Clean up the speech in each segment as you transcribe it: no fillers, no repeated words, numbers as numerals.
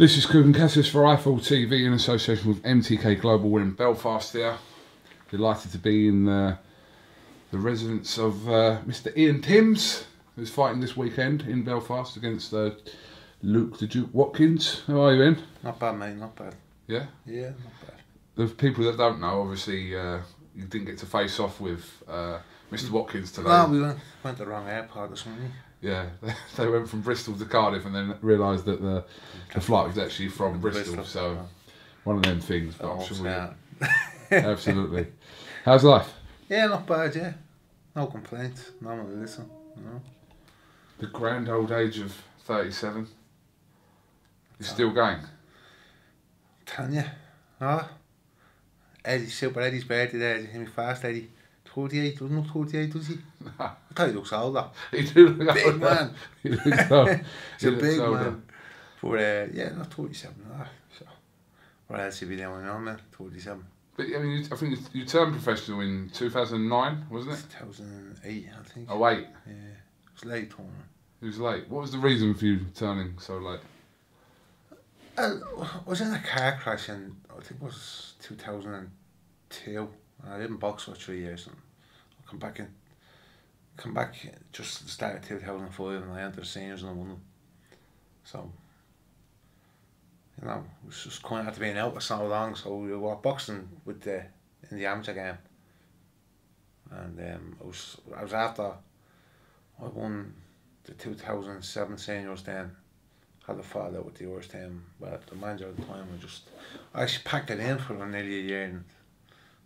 This is KUGAN CASSIUS for iFall TV in association with MTK Global. We're in Belfast here. Delighted to be in the residence of Mr. TIMS, who's fighting this weekend in Belfast against Luke the Duke Watkins. How are you, Ian? Not bad, mate, not bad. Yeah? Yeah, not bad. The people that don't know, obviously, you didn't get to face off with Mr. Watkins today. No, we went the wrong airport this morning. Yeah, they went from Bristol to Cardiff and then realised that the flight was actually from Bristol, so one of them things, but I'm sure absolutely. How's life? Yeah, not bad, yeah. No complaints, no one to listen, you know. The grand old age of 37. You're still going? Tanya, Eddie, Super Eddie's birthday there, did you hear me fast, Eddie? 38, doesn't look 38, does he? I thought he looks older. He do look big older. man. He looks older. He's a big man. But yeah, not 37. So what else he be doing now, man? 37. But I mean, I think you turned professional in 2009, wasn't it? 2008, I think. Oh wait. Yeah, it was late turning. It was late. What was the reason for you turning so late? I was in a car crash in, I think it was 2002. I didn't box for 3 years, and I come back just at the start of 2005, and I entered the seniors and I won them. So, you know, it was just kind of after being out for so long, so we were boxing with in the amateur game, and I was after I won the 2007 seniors then. Had a fall out with the Irish team, but the manager at the time I actually packed it in for nearly a year, and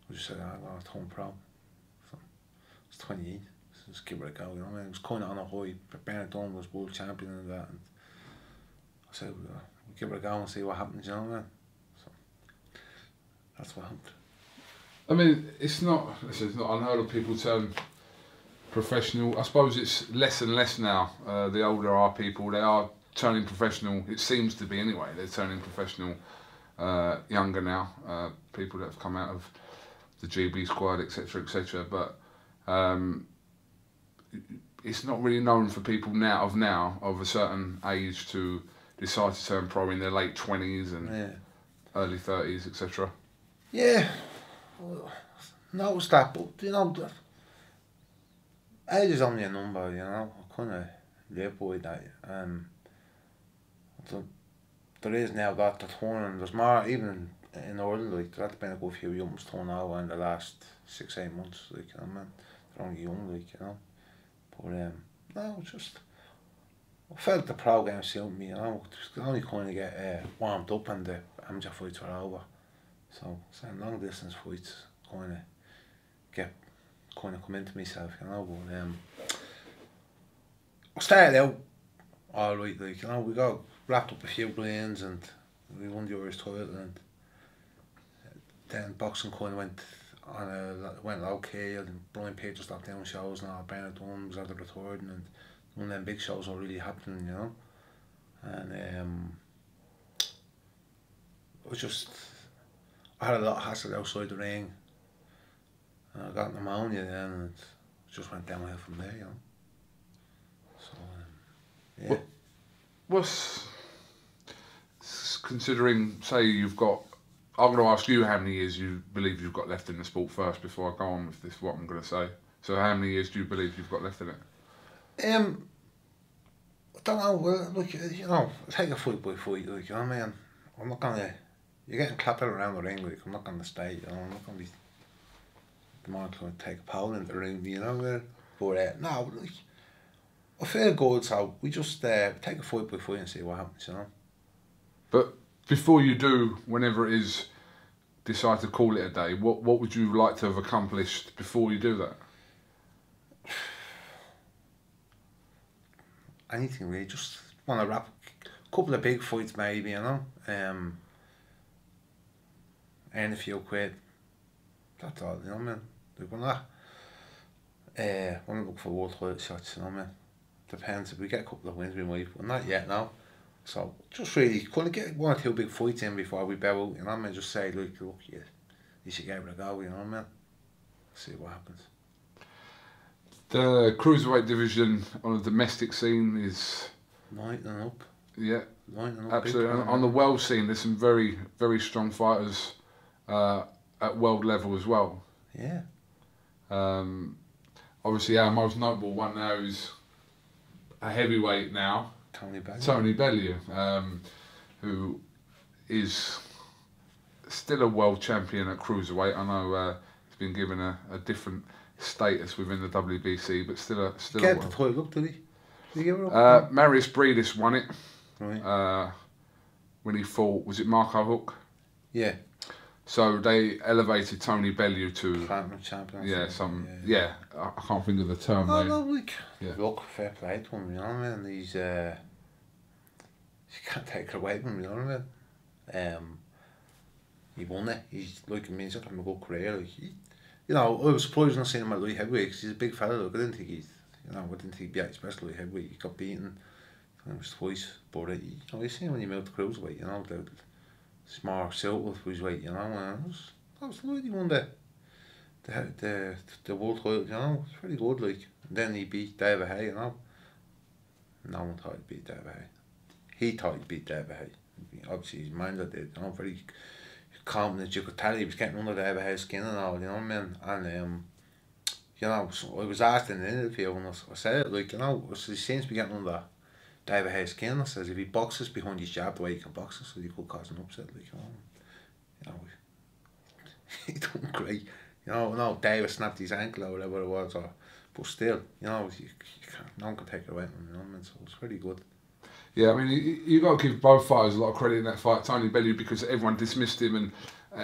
we just said, I'm going to turn pro. So it's 28, so just give it a go, you know what I mean? It was kind of on a high, but Bernard Dunn was world champion and that, and I said, we'll give it a go and see what happens, you know what I mean? So that's what happened. I mean, it's not unheard of people turn professional. I suppose it's less and less now. The older our people, they are turning professional. It seems to be anyway. They're turning professional younger now. People that have come out of the GB squad, etc., etc. But it's not really known for people now of a certain age to decide to turn pro in their late 20s and early 30s, etc. Yeah, well, noticed that, but you know, age is only a number. You know, I kind of live by that. There is now that the turning. There's more even in Ireland. Like there's been a good few youngs turning over in the last 6-8 months. Like, you know, man, they're only young, like, you know. But no, just I felt the pro game suited me. You know, just only kind of get warmed up and the amateur fights were over. So long distance fights kind of come into myself, you know. But I started out all right, like, you know, we got wrapped up a few brains and we won the Irish title, and then boxing kind of went okay, and Brian Page stopped down shows now, Bernard Dunn was after the third, and one of them big shows were really happening, you know. And I had a lot of hassle outside the ring, and I got pneumonia then, and it just went downhill from there, you know. So yeah. What's, considering, say you've got, I'm going to ask you how many years you believe you've got left in the sport first before I go on with this, what I'm going to say. So how many years do you believe you've got left in it? I don't know, well, look, you know, take a fight by fight, like, you know what I mean? I'm not going to, you're getting clapped around the ring, like, I'm not going to stay, you know, I'm not going to be the man to take a pole in the ring, you know, but no, like, I feel good, so we just take a fight by fight and see what happens, you know. But before you do, whenever it is, decide to call it a day, what would you like to have accomplished before you do that? Anything really, just want to wrap a couple of big fights maybe, you know. Earn a few quid. That's all, you know what I mean? Like, we're not want to look for world title shots, you know what I mean? Depends, if we get a couple of wins we might, but not yet now. So just really kind of get 1 or 2 big fights in before we bow out, you know what I mean? Just say, look, yeah, you should give it a go, you know what I mean? See what happens. The Cruiserweight division on the domestic scene is 9 and up. Yeah, Absolutely. On the world scene, there's some very, very strong fighters at world level as well. Yeah. Obviously, our most notable one now is a heavyweight now, Tony Bellew, who is still a world champion at Cruiserweight. I know he's been given a different status within the WBC, but still a Get the title up, did he? Did he give it up? Marius Breedis won it. Right. When he fought, was it Marco Hook? Yeah. So they elevated Tony Bellew to Platinum champion. Yeah, I can't think of the term. Look, fair play to him, you know what I mean? He's you can't take it away from him, you know what I mean? He won it. He's like, he's having a good career. Like, you know, I was surprised not seeing him at light heavyweight because he's a big fella. Look, I didn't think he'd be at his best light heavyweight. He got beaten. It was twice, but you know, you see when he moved to cruiserweight, you know, it's more suitable for his weight, you know, and that was good. He won the world title, you know, it's pretty good. Like, and then he beat David Haye, you know. No one thought he'd beat David Haye. He thought he'd beat David Haye. Obviously, his mind did, you know, very confident. You could tell he was getting under David Haye's skin and all, you know what I mean? And you know, so I was asked in the interview when I said it, like, you know, so he seems to be getting under David Haye's skin. I says if he boxes behind his jab the way he can box it, so he could cause an upset, like, you know, he done great. You know, no, David snapped his ankle or whatever it was, but still, you know, you can't, no one can take it away from him, you know what I mean? So it's pretty good. Yeah, I mean, you got to give both fighters a lot of credit in that fight. Tony Bellew, because everyone dismissed him, and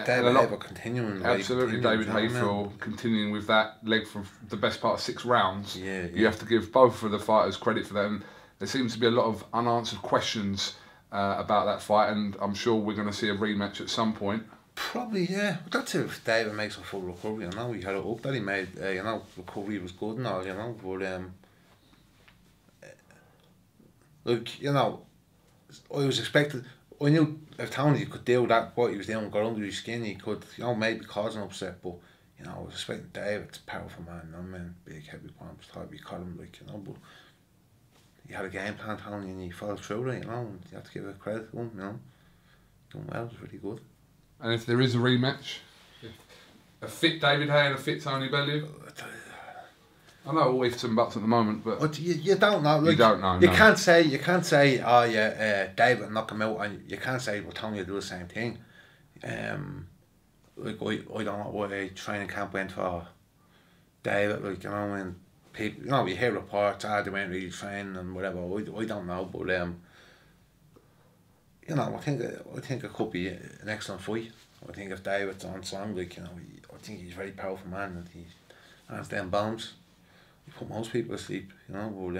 David Haye for continuing. Absolutely, David Haye for continuing with that leg for the best part of 6 rounds. Yeah. You have to give both of the fighters credit for that. And there seems to be a lot of unanswered questions about that fight, and I'm sure we're going to see a rematch at some point. Probably, yeah. But that's if David makes a full recovery. You know, he had it up that he made. You know, recovery was good and all. You know, but like, you know, I was expecting. I knew if Tony could do that, what he was doing, got under his skin, he could, you know, maybe cause an upset. But you know, I was expecting David's a powerful man. You know, man, big heavy bombs. Thought we caught him, like, you know, but he had a game plan, Tony, and he followed through it. You know, and you have to give it credit to him. You know, doing well, it was really good. And if there is a rematch, a fit David Haye and a fit Tony Bellew. I know all ifs and buts at the moment, but you don't know. Like, you don't know. You can't say, oh yeah, David will knock him out, and you can't say, well, Tony will do the same thing. Like, I don't know what a training camp went for David. Like, you know, when people, you know, you hear reports, they weren't really training and whatever. I don't know, but you know, I think it could be an excellent fight. I think if David's on song, like, you know, I think he's a very powerful man, and he has them bombs. He put most people to sleep, you know, but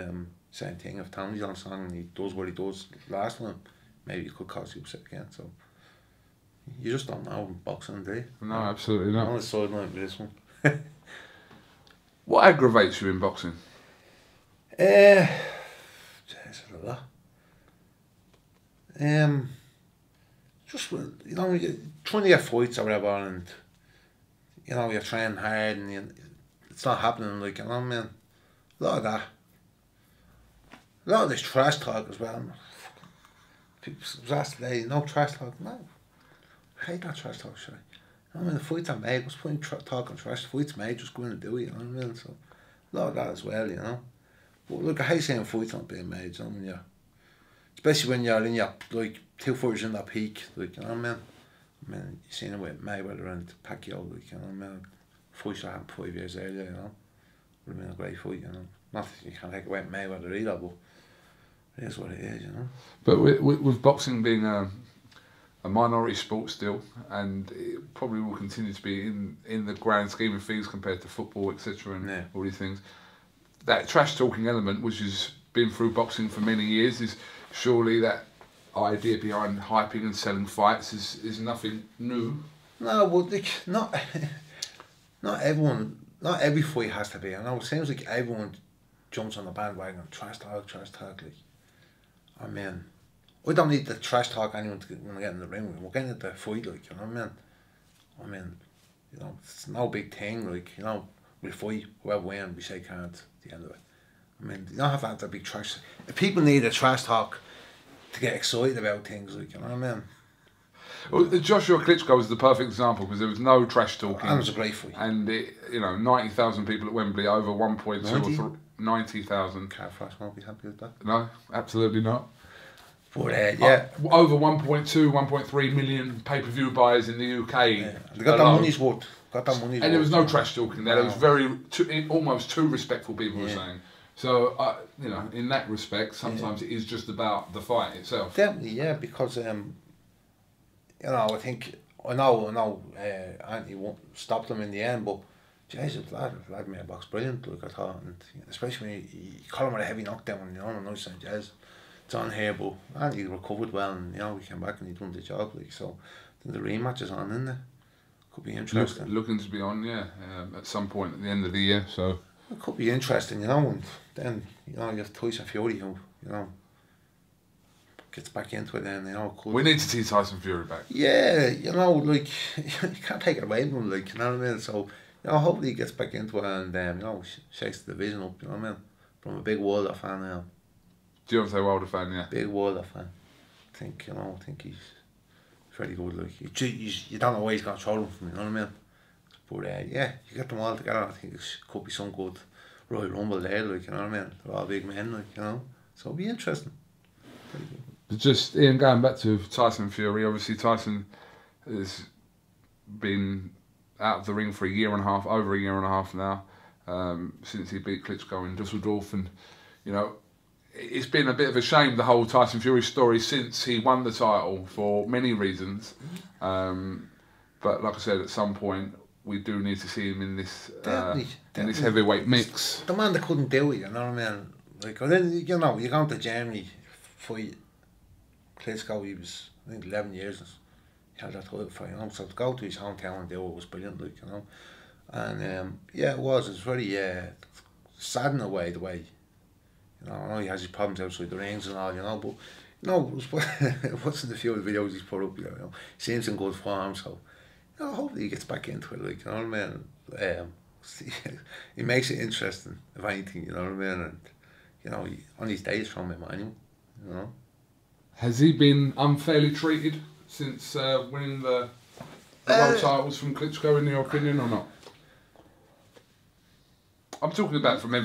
same thing, if Tony's on song and he does what he does last time, maybe he could cause you upset again, so you just don't know in boxing, do you? No, absolutely not. I'm on the sideline with this one. What aggravates you in boxing? There's a lot. Just, you know, you're trying to get fights or whatever, and you know, you're training hard and it's not happening, like, you know what I mean? A lot of that. A lot of this trash talk as well. People was asked today, no trash talk. No. I hate that trash talk shit. You know what I mean? The fights are made. What's the point talking trash? The fights made, just go in and do it, you know what I mean? So, a lot of that as well, you know? But look, I hate saying fights not being made, you know what I mean? Especially when you're in your, like, 2 fighters in that peak, like, you know what I mean? I mean, you've seen it with Mayweather and Pacquiao, like, you know what I mean? Fights that happened 5 years earlier, you know? Would have been a great fight, you know? Not that you can't take away Mayweather either, but it is what it is, you know? But with boxing being a minority sport still, and it probably will continue to be in the grand scheme of things compared to football, etc., and all these things, that trash talking element, which has been through boxing for many years, is surely that idea behind hyping and selling fights is nothing new. No, well, like, not every fight has to be. I know it seems like everyone jumps on the bandwagon, trash talk, like, I mean, I don't need the trash talk anyone to get in the ring with. We're getting into the fight, like, you know what I mean? I mean, you know, it's no big thing, like, you know, we fight, whoever wins, we shake hands at the end of it. I mean, you don't have to have that big trash. If people need a trash talk, to get excited about things, like, you know what I mean? Well, Joshua Klitschko was the perfect example because there was no trash talking. And it was a great fight. And, 90,000 people at Wembley, over 1.2 or 90,000. Carfrash won't be happy with that. No, absolutely not. But, yeah. Over 1.2, 1.3 million pay-per-view buyers in the UK. Yeah. They got that money's worth. And there was no trash talking there. There was almost too respectful people were saying. So, in that respect, sometimes it is just about the fight itself. Definitely, yeah, because, I know Anthony won't stop them in the end, but Jesus, Vladimir box brilliant, like I thought, and especially when you call him with a heavy knockdown, and I said, Jesus, it's on here, but Anthony recovered well, and he came back and he done the job, like, so then the rematch is on, isn't it? Could be interesting. Looking to be on, at some point at the end of the year, so. It could be interesting, and then, you have Tyson Fury who, gets back into it then, could... We need to see Tyson Fury back. Yeah, like, you can't take it away from him, like, you know what I mean? So, hopefully he gets back into it and, shakes the division up, you know what I mean? From a big Wilder fan now. Do you want to say Wilder fan, yeah? Big Wilder fan. I think he's very good, like, you don't know where he's going to throw him from, you know what I mean? But, you get them all together, I think it could be some good Royal Rumble there, like, you know what I mean? They're all big men, like, so it'll be interesting. Just, Ian, going back to Tyson Fury, obviously Tyson has been out of the ring for over a year and a half now, since he beat Klitschko in Dusseldorf, and, it's been a bit of a shame, the whole Tyson Fury story, since he won the title for many reasons, but like I said, at some point we do need to see him in this in this heavyweight mix. The man that couldn't do it, you know what I mean? Like, then, you're going to Germany, fight Klitschko, he was, I think, 11 years, he had that title fight, so to go to his hometown and do it was brilliant, like, and it was very sad in a way, the way, I know he has his problems outside the rings and all, but, what's in the few videos he's put up, he seems in good form, so, hopefully he gets back into it, like, you know what I mean? He makes it interesting, if anything, you know what I mean? And, on his days from him, anyway, Has he been unfairly treated since winning the world titles from Klitschko, in your opinion, or not? I'm talking about from the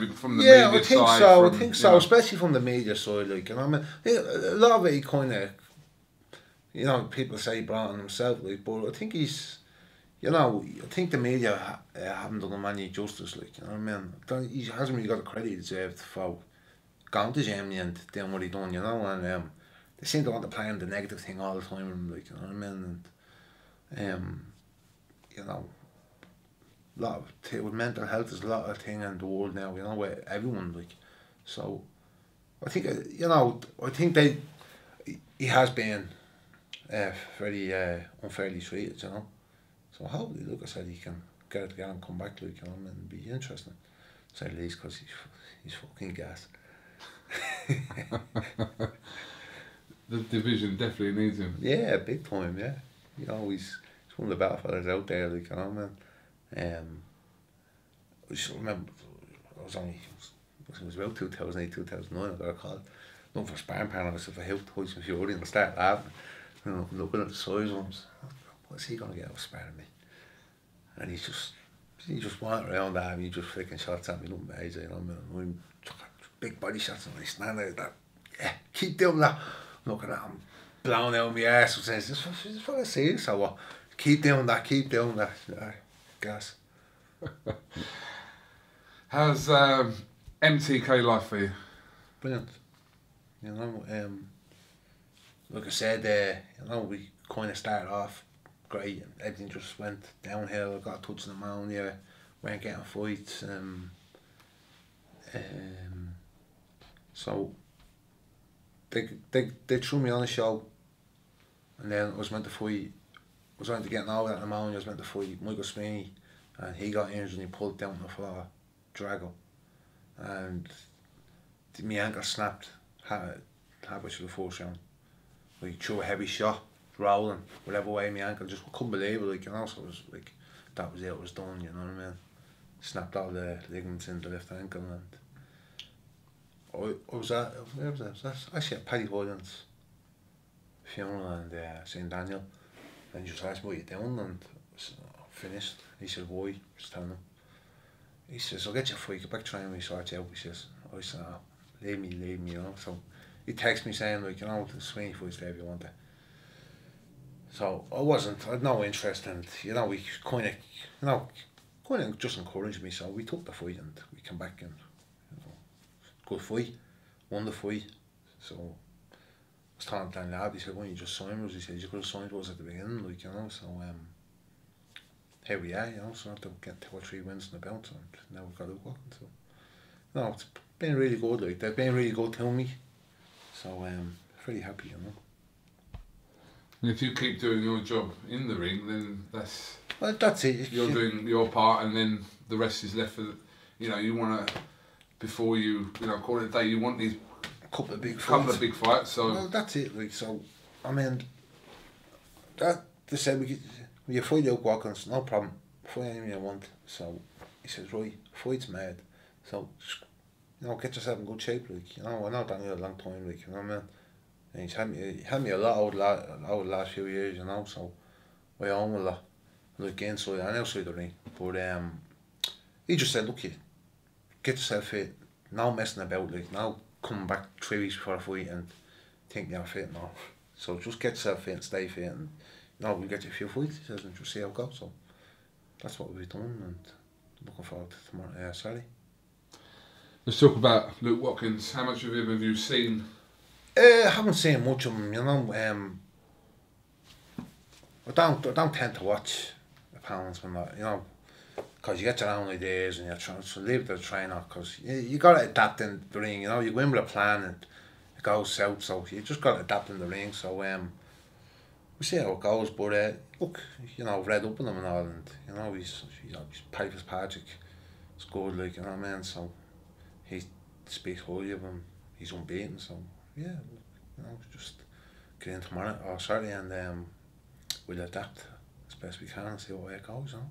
media side. I think so, especially from the media side, like, I mean, a lot of it he kind of, people say brought on himself, like, but I think he's, I think the media haven't done him any justice, like, you know what I mean? He hasn't really got the credit he deserved for going to Germany and doing what he done, and they seem to want to play on the negative thing all the time, like, you know what I mean? And, a lot of with mental health, there's a lot of thing in the world now, where everyone, like, so I think, I think he has been very unfairly treated, so hopefully, like I said, he can get it together and come back, like, and be interesting, to say the least, because he's fucking gas. The division definitely needs him. Yeah, big time, yeah. He's one of the better fellas out there, like, I just remember, it was about 2008, 2009, I got a call, looking for sparring partners for help Tyson Fury, and I started laughing, looking at the size ones, what's he going to get out of sparring me? And he just went around that, he just flicking shots at me, nothing major, big body shots, and I stand there like that, yeah, keep doing that. Looking at him, blown out my ass, and says, this is what I see, so what? Keep doing that, gas. How's MTK life for you? Brilliant. Like I said, we kind of started off great, and everything just went downhill. I got a touch in the mound, weren't getting fights, so they threw me on a show, and then I was meant to fight. I was meant to get an over at the moment. I was meant to fight Michael Sweeney, and he got injured and he pulled down the floor, Drago, and my ankle snapped halfway through the first round. He threw a heavy shot, rolling, whatever way my ankle, just couldn't believe it, like, so it was like, that was it, it was done, you know what I mean? Snapped all the ligaments in the left ankle, and I was at, where was that? Actually at Paddy Hoyland's funeral and St. Daniel. And he just asked me what you're doing, and finished. He said, why? I was telling him. He says, I'll get you free, get back training when we sort you out. He says, I said, oh, leave me, you know. So he texted me saying, like, you know, the swing fight's there if you want it. So I had no interest, and, you know, we kind of just encouraged me. So we took the fight and we came back and, you know, good fight, won the fight. So I was talking to the lad, he said, why don't you just sign us? He said, you could have signed us at the beginning, like, you know. So here we are, you know, so to get 2 or 3 wins in the belt, and now we've got WATKINS. So, no, it's been really good, like, they've been really good to me. So pretty happy, you know. And if you keep doing your job in the ring, then that's it. You're doing your part, and then the rest is left for, you know, you want to, before you know, call it a day, you want these couple of big fights. So well, that's it. Like, so I mean, that they said we fight out WATKINS, no problem. Fight anything you want. So he says, right, fight's mad. So, you know, get yourself in good shape, like, you know. I know Daniel a long time, like, you know what I mean. And he's had me a lot over the last few years, you know. So I own a lot, like inside and outside the ring. But he just said, look, you get yourself fit. No messing about, like, now coming back 3 weeks before a fight and think you're fit now. So just get yourself fit and stay fit, and, you know, we'll get you a few fights, he says, and just see how it goes. So that's what we've done, and looking forward to tomorrow, Saturday. Let's talk about Luke Watkins. How much of him have you seen? I haven't seen much of him, you know. I don't tend to watch opponents when that, you know, because you get your own ideas and you're trying to leave the trainer, because you got to adapt in the ring, you know. You go in with a plan and it goes south, so you just got to adapt in the ring. So we see how it goes, but look, you know, I've read up on him and all, and, you know, he's Piper's Patrick. It's good, like, you know what I mean. So he speaks highly of him. He's unbeaten, so yeah, you know, just get in tomorrow or Saturday, and we'll adapt as best we can and see what way it goes, you know.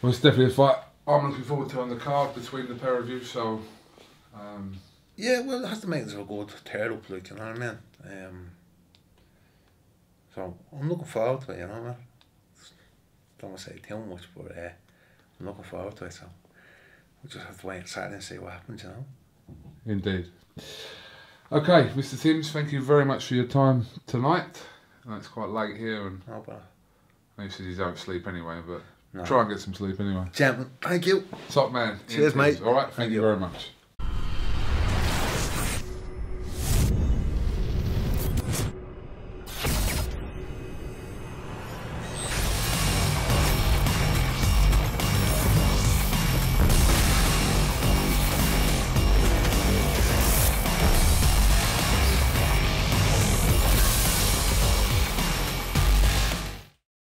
Well, it's definitely a fight I'm looking forward to on the card between the pair of you. So yeah, well, it has to make this a good tear up, like, you know what I mean. So I'm looking forward to it, you know, man. Don't want to say too much, but I'm looking forward to it. So we'll just have to wait on Saturday and see what happens, you know. Indeed. Okay, Mr. Tims, thank you very much for your time tonight. I know it's quite late here, and no bother. He says he don't sleep anyway, but no. Try and get some sleep anyway. Gentlemen, thank you. Top man. Cheers, mate. All right, thank you very much.